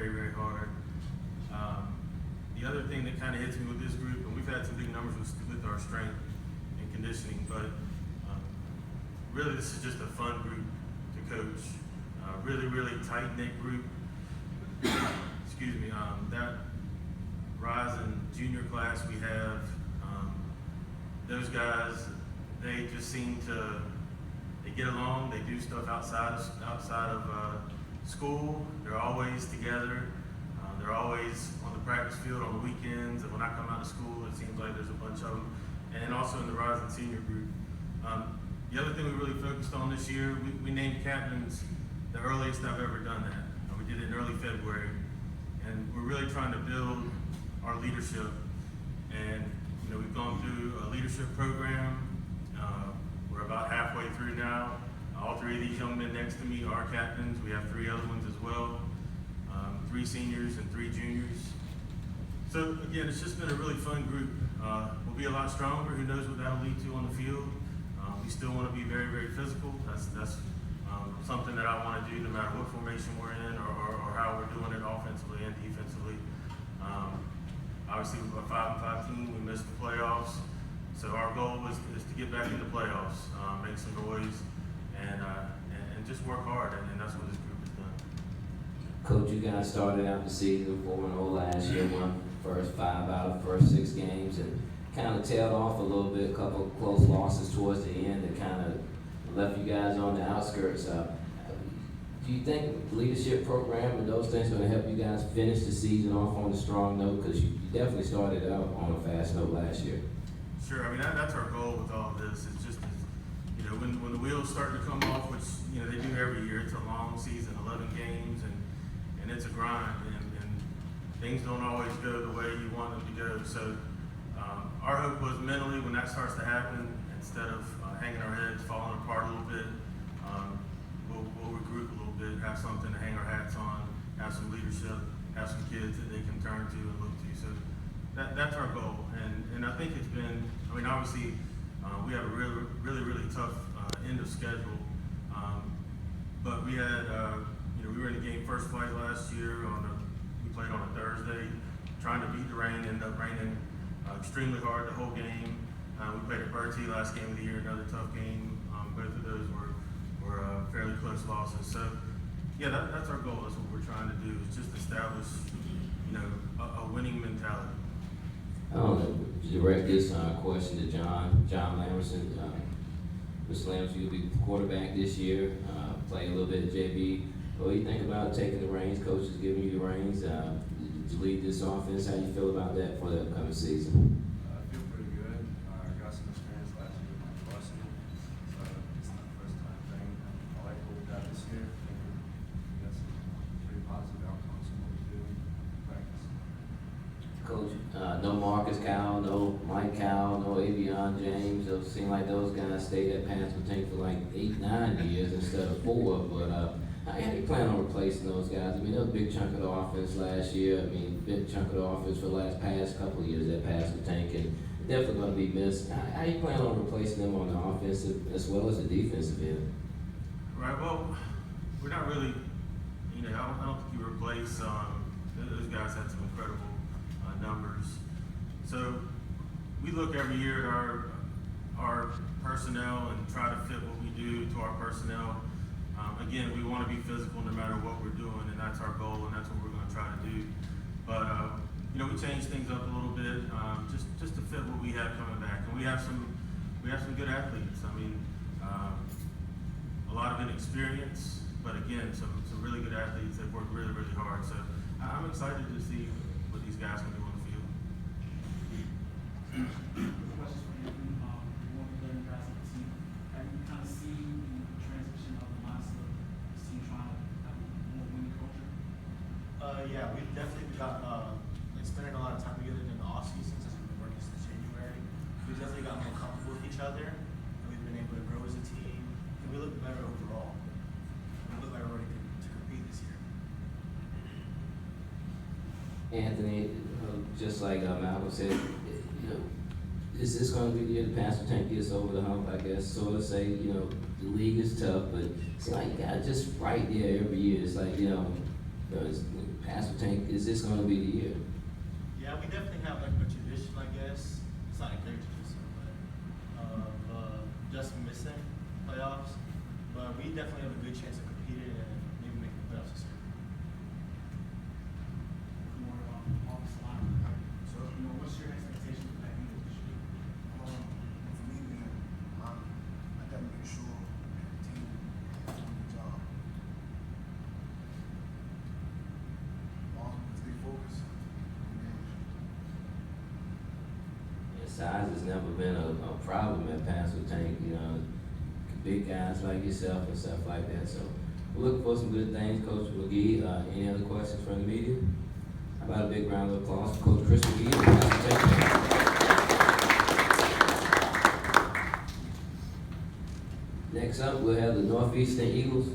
very, very hard. The other thing that kind of hits me with this group, and we've had some big numbers with our strength and conditioning, but really this is just a fun group to coach. Really, really tight-knit group. Excuse me. That rising junior class we have, those guys, they just seem to, they get along. They do stuff outside of school. They're always together. They're always on the practice field on the weekends. And when I come out of school, it seems like there's a bunch of them. And then also in the rising senior group. The other thing we really focused on this year, we named captains the earliest I've ever done that. We did it in early February. And we're really trying to build our leadership. And we've gone through a leadership program. We're about halfway through now. All three of these young men next to me are captains. We have three other ones as well. 3 seniors and 3 juniors. So again, it's just been a really fun group. We'll be a lot stronger. Who knows what that'll lead to on the field. We still want to be very, very physical. That's something that I want to do no matter what formation we're in or how we're doing it offensively and defensively. Obviously, we're a 5-5 team. We missed the playoffs. So our goal is to get back in the playoffs, make some noise, and just work hard. And that's what this group has done. Coach, you guys started out the season 4-0 last year, won first 5 out of the first 6 games, and kind of tailed off a little bit, a couple of close losses towards the end that kind of left you guys on the outskirts. Do you think the leadership program and those things are going to help you guys finish the season off on a strong note? Because you definitely started out on a fast note last year. Sure. I mean, that's our goal with all of this. It's just, when the wheels start to come off, which, they do every year. It's a long season, 11 games, and it's a grind. And things don't always go the way you want them to go. So our hope was mentally when that starts to happen, instead of hanging our heads, falling apart a little bit, we'll regroup a little bit, have something to hang our hats on, have some leadership, have some kids that they can turn to and look to. So that's our goal. And I think it's been, obviously we have a really, really, really tough end of schedule. But we had, we were in the game first flight last year. We played on a Thursday, trying to beat the rain, ended up raining extremely hard the whole game. We played at Bertie last game of the year, another tough game. Both of those were fairly close losses. So, yeah, that's our goal. That's what we're trying to do, is just establish, a winning mentality. I don't know, direct this question to John Lamberson. Mr. Lamberson, you'll be quarterback this year, play a little bit at JV. What do you think about taking the reins? Coach is giving you the reins to lead this offense. How do you feel about that for the upcoming season? I feel pretty good. I got some experience last year with my varsity, so it's not the first time thing. I like what we got this year. I think we got some pretty positive outcomes from what we do in practice. Coach, no Marcus Cowell, no Mike Cowell, no Avion James. Those seem like those guys stayed at Pasquotank for like 8-9 years instead of 4. But how do you plan on replacing those guys? They was a big chunk of the offense last year. Big chunk of the offense for the past couple of years at Pasquotank, and definitely going to be missed. How do you plan on replacing them on the offensive as well as the defensive end? Right. Well, we're not really. I don't think you replace. Those guys had some incredible numbers. So we look every year at our personnel and try to fit what we do to our personnel. Again, we want to be physical no matter what we're doing, and that's our goal, and that's what we're going to try to do. But we change things up a little bit just to fit what we have coming back, and we have some good athletes. A lot of inexperience, but again, some really good athletes that work really, really hard. So I'm excited to see what these guys can do on the field. Questions for you. One of the learning guys on the team. Have you kind of seen the transition of the mindset of this team trying to have a more winning culture? Yeah, we've definitely got spending a lot of time together in the off season since we've been working since January. We've definitely got more comfortable with each other, and we've been able to grow as a team, and we look better overall. We look like we're ready to compete this year. Anthony, just like Malcolm said, is this going to be the year the Pasquotank gets over the hump, I guess? So let's say, the league is tough, but it's like you got just right there every year. It's like, Pasquotank, is this gonna be the year? Yeah, we definitely have like a tradition, I guess. It's not a great tradition, but just missing playoffs. But we definitely have a good chance of competing and maybe making the playoffs this year. More August line. So, what's your expectation for that year this year? For me, man, I gotta make sure that the team is doing the job. Long as they focus, Yeah, size has never been a problem at Pasquotank, you know, big guys like yourself and stuff like that, so we're looking for some good things. Coach McGee, any other questions from the media? How about a big round of applause for Coach Chris McGee and Pasquotank? Next up, we'll have the Northeastern Eagles